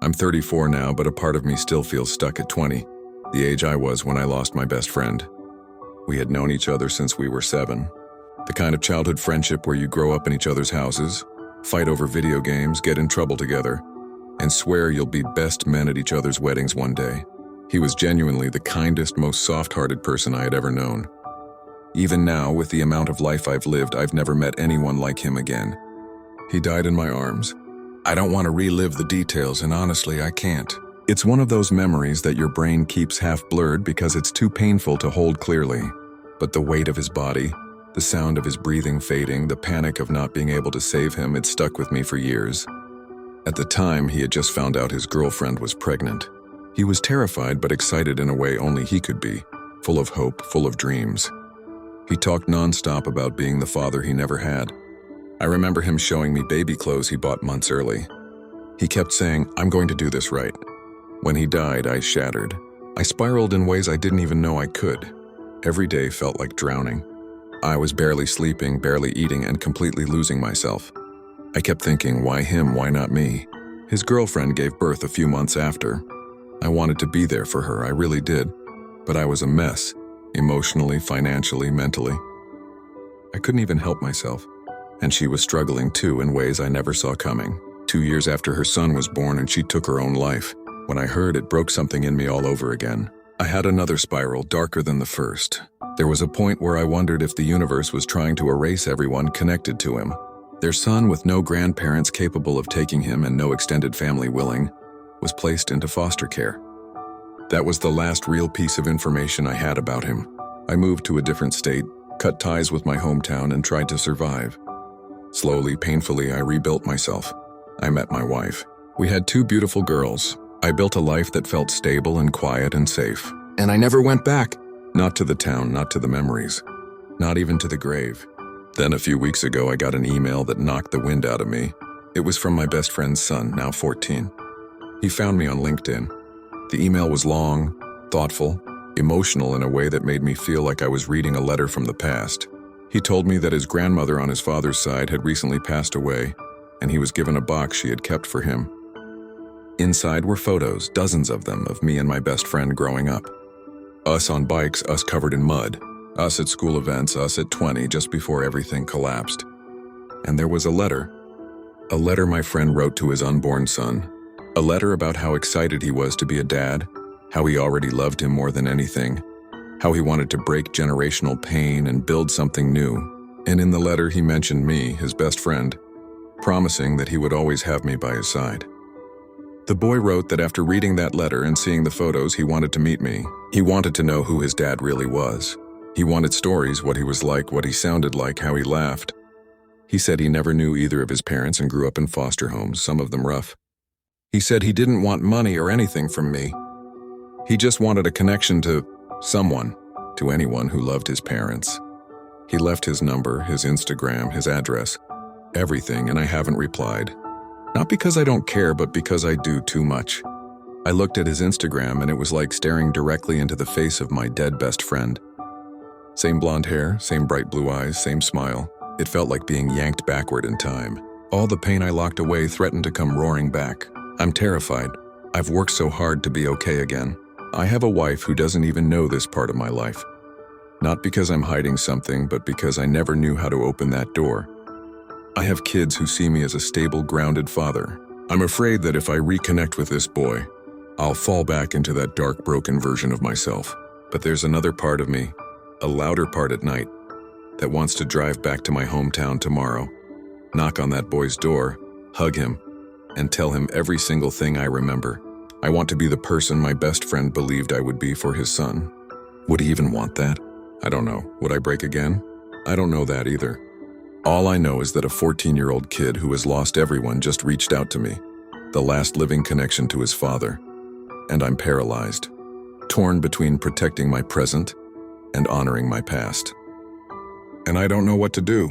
I'm 34 now, but a part of me still feels stuck at 20, the age I was when I lost my best friend. We had known each other since we were 7. The kind of childhood friendship where you grow up in each other's houses, fight over video games, get in trouble together, and swear you'll be best men at each other's weddings one day. He was genuinely the kindest, most soft-hearted person I had ever known. Even now, with the amount of life I've lived, I've never met anyone like him again. He died in my arms. I don't want to relive the details, and honestly, I can't. It's one of those memories that your brain keeps half blurred because it's too painful to hold clearly. But the weight of his body, the sound of his breathing fading, the panic of not being able to save him, it stuck with me for years. At the time, he had just found out his girlfriend was pregnant. He was terrified but excited in a way only he could be, full of hope, full of dreams. He talked nonstop about being the father he never had. I remember him showing me baby clothes he bought months early. He kept saying, "I'm going to do this right." When he died, I shattered. I spiraled in ways I didn't even know I could. Every day felt like drowning. I was barely sleeping, barely eating, and completely losing myself. I kept thinking, why him, why not me? His girlfriend gave birth a few months after. I wanted to be there for her, I really did. But I was a mess, emotionally, financially, mentally. I couldn't even help myself. And she was struggling too in ways I never saw coming. 2 years after her son was born and she took her own life. When I heard, it broke something in me all over again. I had another spiral, darker than the first. There was a point where I wondered if the universe was trying to erase everyone connected to him. Their son, with no grandparents capable of taking him and no extended family willing, was placed into foster care. That was the last real piece of information I had about him. I moved to a different state, cut ties with my hometown, and tried to survive. Slowly, painfully, I rebuilt myself. I met my wife. We had 2 beautiful girls. I built a life that felt stable and quiet and safe. And I never went back. Not to the town, not to the memories, not even to the grave. Then a few weeks ago, I got an email that knocked the wind out of me. It was from my best friend's son, now 14. He found me on LinkedIn. The email was long, thoughtful, emotional in a way that made me feel like I was reading a letter from the past. He told me that his grandmother on his father's side had recently passed away, and he was given a box she had kept for him. Inside were photos, dozens of them, of me and my best friend growing up. Us on bikes, us covered in mud, us at school events, us at 20, just before everything collapsed. And there was a letter my friend wrote to his unborn son. A letter about how excited he was to be a dad, how he already loved him more than anything, how he wanted to break generational pain and build something new. And in the letter he mentioned me, his best friend, promising that he would always have me by his side. The boy wrote that after reading that letter and seeing the photos, he wanted to meet me. He wanted to know who his dad really was. He wanted stories, what he was like, what he sounded like, how he laughed. He said he never knew either of his parents and grew up in foster homes, some of them rough. He said he didn't want money or anything from me. He just wanted a connection to someone, to anyone who loved his parents. He left his number, his Instagram, his address, everything, and I haven't replied. Not because I don't care, but because I do too much. I looked at his Instagram and it was like staring directly into the face of my dead best friend. Same blonde hair, same bright blue eyes, same smile. It felt like being yanked backward in time. All the pain I locked away threatened to come roaring back. I'm terrified. I've worked so hard to be okay again. I have a wife who doesn't even know this part of my life. Not because I'm hiding something, but because I never knew how to open that door. I have kids who see me as a stable, grounded father. I'm afraid that if I reconnect with this boy, I'll fall back into that dark, broken version of myself. But there's another part of me, a louder part at night, that wants to drive back to my hometown tomorrow, knock on that boy's door, hug him, and tell him every single thing I remember. I want to be the person my best friend believed I would be for his son. Would he even want that? I don't know. Would I break again? I don't know that either. All I know is that a 14-year-old kid who has lost everyone just reached out to me, the last living connection to his father, and I'm paralyzed, torn between protecting my present and honoring my past. And I don't know what to do.